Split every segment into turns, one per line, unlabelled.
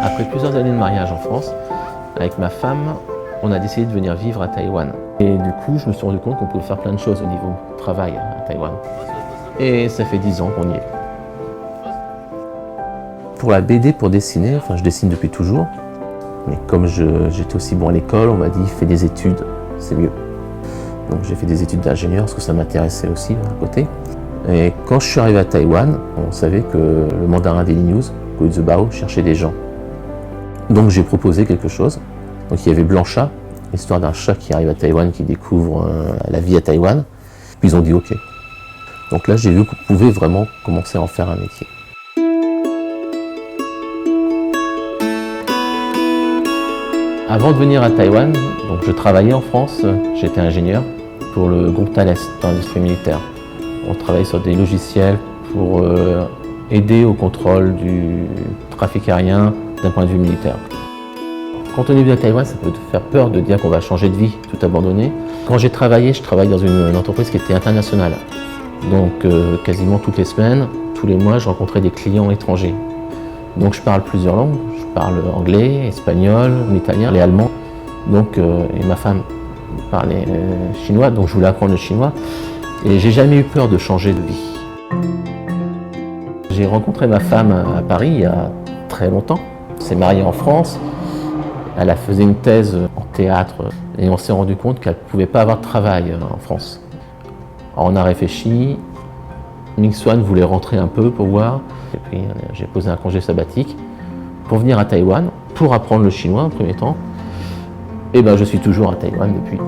Après plusieurs années de mariage en France, avec ma femme, on a décidé de venir vivre à Taïwan. Et du coup, je me suis rendu compte qu'on pouvait faire plein de choses au niveau travail à Taïwan. Et ça fait 10 ans qu'on y est. Pour la BD, pour dessiner, je dessine depuis toujours. Mais comme j'étais aussi bon à l'école, on m'a dit fais des études, c'est mieux. Donc j'ai fait des études d'ingénieur parce que ça m'intéressait aussi à côté. Et quand je suis arrivé à Taïwan, on savait que le mandarin Daily News, Guo Zibao, cherchait des gens. Donc j'ai proposé quelque chose. Donc il y avait Blancha, l'histoire d'un chat qui arrive à Taïwan, qui découvre la vie à Taïwan. Puis ils ont dit OK. Donc là j'ai vu qu'on pouvait vraiment commencer à en faire un métier. Avant de venir à Taïwan, donc je travaillais en France, j'étais ingénieur pour le groupe Thales dans l'industrie militaire. On travaillait sur des logiciels pour aider au contrôle du trafic aérien d'un point de vue militaire. Quand on est venu à Taïwan, ça peut faire peur de dire qu'on va changer de vie, tout abandonner. Quand j'ai travaillé, je travaille dans une entreprise qui était internationale. Donc quasiment toutes les semaines, tous les mois, je rencontrais des clients étrangers. Donc je parle plusieurs langues, je parle anglais, espagnol, italien et allemand. Donc, et ma femme parlait chinois, donc je voulais apprendre le chinois. Et j'ai jamais eu peur de changer de vie. J'ai rencontré ma femme à Paris il y a très longtemps. On s'est mariés en France. Elle a fait une thèse en théâtre et on s'est rendu compte qu'elle ne pouvait pas avoir de travail en France. Alors on a réfléchi. Ming Swan voulait rentrer un peu pour voir. Et puis j'ai posé un congé sabbatique pour venir à Taïwan, pour apprendre le chinois en premier temps. Et je suis toujours à Taïwan depuis.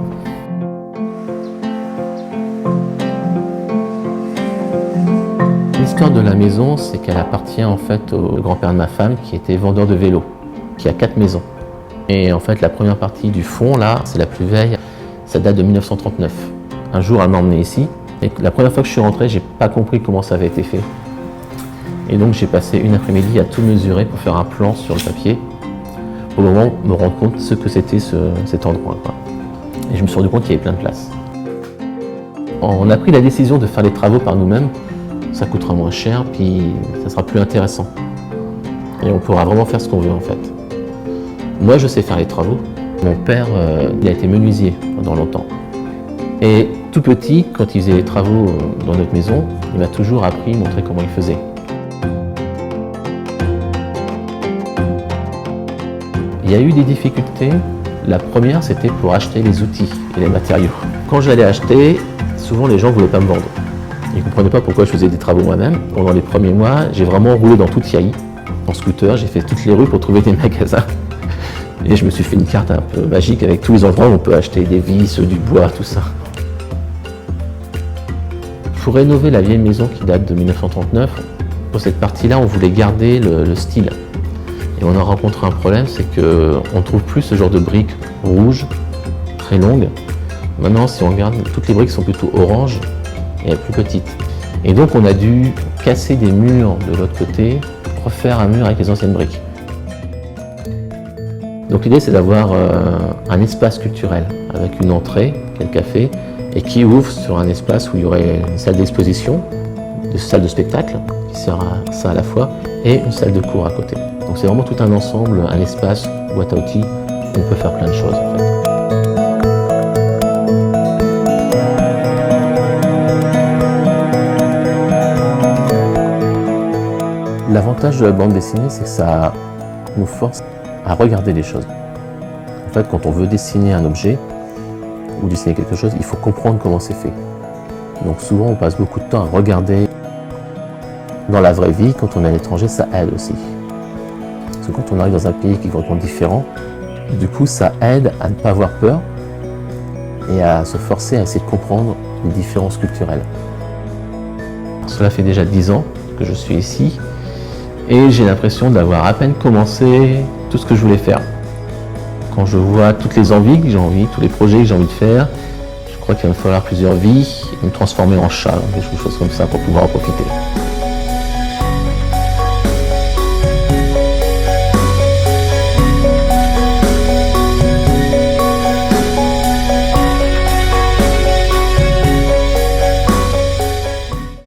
L'histoire de la maison, c'est qu'elle appartient en fait au grand-père de ma femme qui était vendeur de vélos, qui a 4 maisons. Et en fait, la première partie du fond, là, c'est la plus vieille, ça date de 1939. Un jour, elle m'a emmené ici. Et la première fois que je suis rentré, j'ai pas compris comment ça avait été fait. Et donc j'ai passé une après-midi à tout mesurer pour faire un plan sur le papier, pour le moment me rendre compte de ce que c'était cet endroit. Et je me suis rendu compte qu'il y avait plein de place. On a pris la décision de faire les travaux par nous-mêmes, ça coûtera moins cher, puis ça sera plus intéressant. Et on pourra vraiment faire ce qu'on veut en fait. Moi je sais faire les travaux, mon père il a été menuisier pendant longtemps. Et tout petit, quand il faisait les travaux dans notre maison, il m'a toujours appris, montré comment il faisait. Il y a eu des difficultés. La première, c'était pour acheter les outils et les matériaux. Quand j'allais acheter, souvent les gens ne voulaient pas me vendre. Ils ne comprenaient pas pourquoi je faisais des travaux moi-même. Pendant les premiers mois, j'ai vraiment roulé dans toute Yaï. En scooter, j'ai fait toutes les rues pour trouver des magasins. Et je me suis fait une carte un peu magique avec tous les endroits où on peut acheter des vis, du bois, tout ça. Pour rénover la vieille maison qui date de 1939, pour cette partie-là, on voulait garder le style. Et on a rencontré un problème, c'est qu'on ne trouve plus ce genre de briques rouges, très longues. Maintenant, si on regarde, toutes les briques sont plutôt oranges et plus petites. Et donc, on a dû casser des murs de l'autre côté, refaire un mur avec les anciennes briques. Donc l'idée, c'est d'avoir un espace culturel avec une entrée, qui est le café, et qui ouvre sur un espace où il y aurait une salle d'exposition, une salle de spectacle, qui sert à ça à la fois, et une salle de cours à côté. Donc c'est vraiment tout un ensemble, un espace, boîte à outils, où on peut faire plein de choses en fait. L'avantage de la bande dessinée, c'est que ça nous force à regarder les choses. En fait, quand on veut dessiner un objet, ou dessiner quelque chose, il faut comprendre comment c'est fait. Donc souvent, on passe beaucoup de temps à regarder. Dans la vraie vie, quand on est à l'étranger, ça aide aussi. Parce que quand on arrive dans un pays qui est complètement différent, du coup, ça aide à ne pas avoir peur et à se forcer à essayer de comprendre les différences culturelles. Cela fait déjà 10 ans que je suis ici et j'ai l'impression d'avoir à peine commencé tout ce que je voulais faire. Quand je vois toutes les envies que j'ai envie, tous les projets que j'ai envie de faire, je crois qu'il va me falloir plusieurs vies et me transformer en chat, quelque chose comme ça pour pouvoir en profiter.